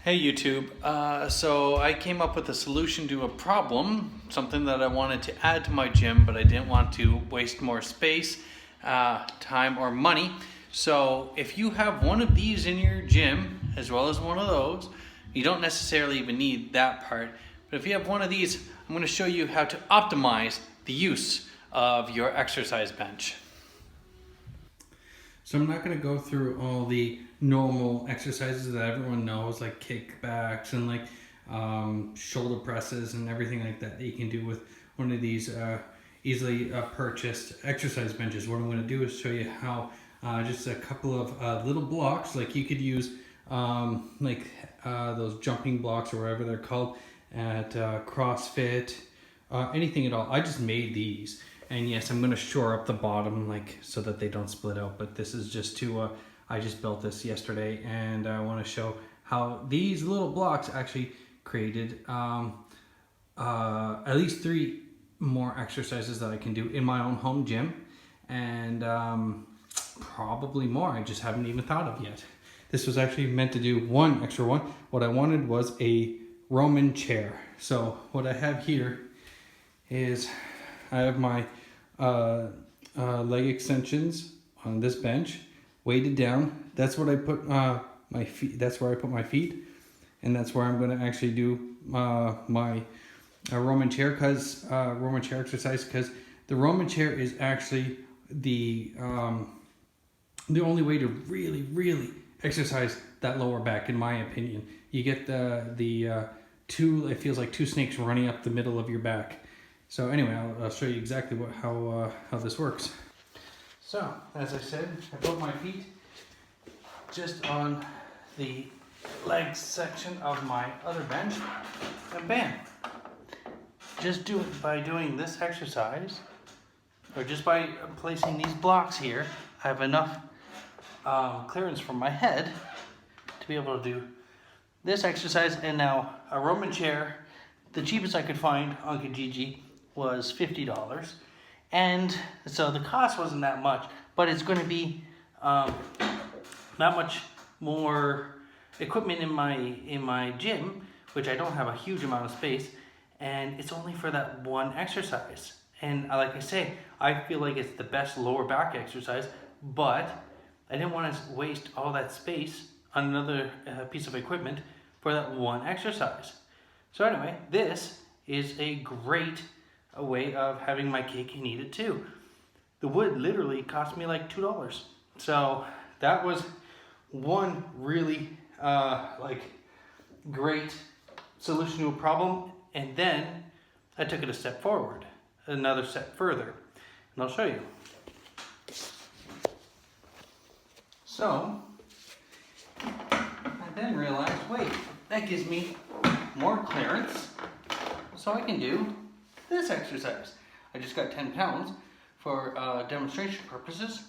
Hey YouTube, so I came up with a solution to a problem, something that I wanted to add to my gym, but I didn't want to waste more space, time, or money. So if you have one of these in your gym, as well as one of those, you don't necessarily even need that part, but if you have one of these, I'm going to show you how to optimize the use of your exercise bench. So I'm not going to go through all the normal exercises that everyone knows, like kickbacks and like shoulder presses and everything like that you can do with one of these easily purchased exercise benches. What I'm going to do is show you how just a couple of little blocks, like you could use those jumping blocks or whatever they're called at CrossFit, anything at all. I just made these. And yes, I'm going to shore up the bottom like so that they don't split out. But this is just to, I just built this yesterday and I want to show how these little blocks actually created at least 3 more exercises that I can do in my own home gym. And probably more I just haven't even thought of yet. This was actually meant to do one extra one. What I wanted was a Roman chair. So what I have here is I have my leg extensions on this bench, weighted down. That's what I put my feet. That's where I put my feet, and that's where I'm going to actually do my Roman chair Roman chair exercise. Because the Roman chair is actually the only way to really exercise that lower back, in my opinion. You get the two. It feels like 2 snakes running up the middle of your back. So anyway, I'll show you exactly how this works. So, as I said, I put my feet just on the leg section of my other bench, and bam! Just by doing this exercise, or just by placing these blocks here, I have enough clearance from my head to be able to do this exercise. And now a Roman chair, the cheapest I could find on Kijiji, was $50, and so the cost wasn't that much, but it's going to be not much more equipment in my gym, which I don't have a huge amount of space, and it's only for that one exercise. And like I say, I feel like it's the best lower back exercise, but I didn't want to waste all that space on another piece of equipment for that one exercise. So anyway, this is a great way of having my cake and eat it too. The wood literally cost me like $2. So that was one really great solution to a problem. And then I took it a step forward, another step further, and I'll show you. So I then realized, wait, that gives me more clearance, so I can do this exercise. I just got 10 pounds for demonstration purposes.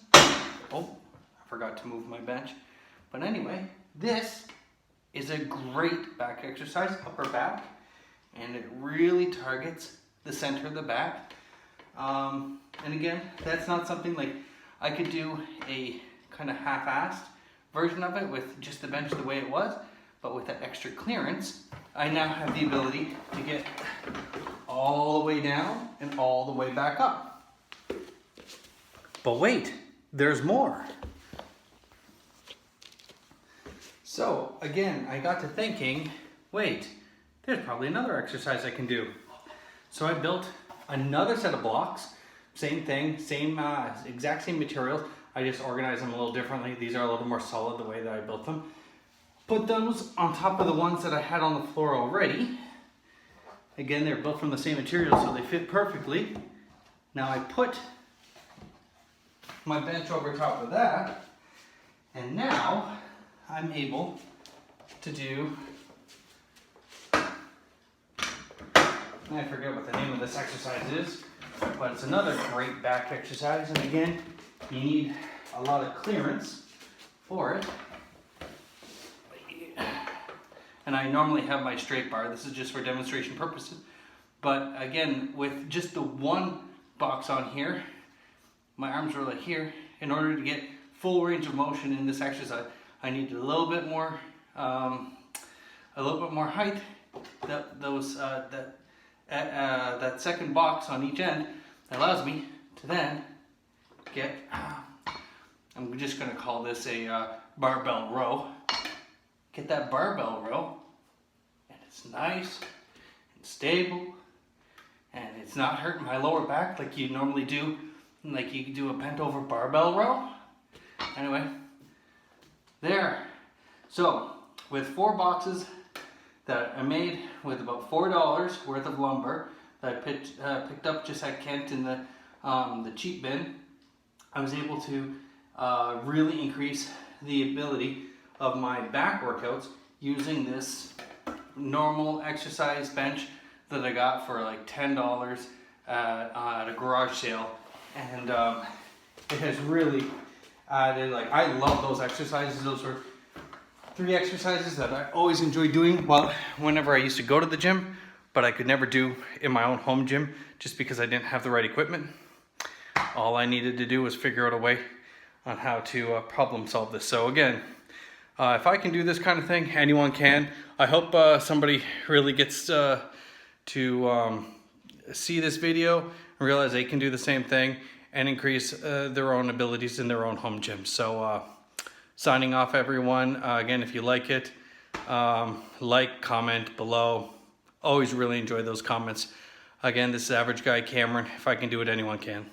Oh, I forgot to move my bench. But anyway, this is a great back exercise, upper back, and it really targets the center of the back. And again, that's not something like I could do a kind of half-assed version of it with just the bench the way it was, but with that extra clearance, I now have the ability to get all the way down and all the way back up. But wait, there's more. So again, I got to thinking, wait, there's probably another exercise I can do. So I built another set of blocks, same thing, exact same materials. I just organized them a little differently. These are a little more solid the way that I built them. Put those on top of the ones that I had on the floor already. Again, they're built from the same material, so they fit perfectly. Now I put my bench over top of that, and now I'm able to do, I forget what the name of this exercise is, but it's another great back exercise. And again, you need a lot of clearance for it. And I normally have my straight bar. This is just for demonstration purposes. But again, with just the one box on here, my arms are like here. In order to get full range of motion in this exercise, I need a little bit more a little bit more height, that second box on each end allows me to then get, I'm just gonna call this a barbell row. Get that barbell row, and it's nice and stable, and it's not hurting my lower back like you normally do, like you do a bent over barbell row. Anyway, there. So with 4 boxes that I made with about $4 worth of lumber that I picked up just at Kent in the cheap bin, I was able to really increase the ability of my back workouts using this normal exercise bench that I got for like $10 at a garage sale, and it has really added, like, I love those exercises. Those were 3 exercises that I always enjoy doing whenever I used to go to the gym, but I could never do in my own home gym just because I didn't have the right equipment. All I needed to do was figure out a way on how to problem solve this. So again, if I can do this kind of thing, anyone can. I hope somebody really gets to see this video and realize they can do the same thing and increase their own abilities in their own home gym. So signing off, everyone. Again, if you like it, like, comment below. Always really enjoy those comments. Again, this is Average Guy Cameron. If I can do it, anyone can.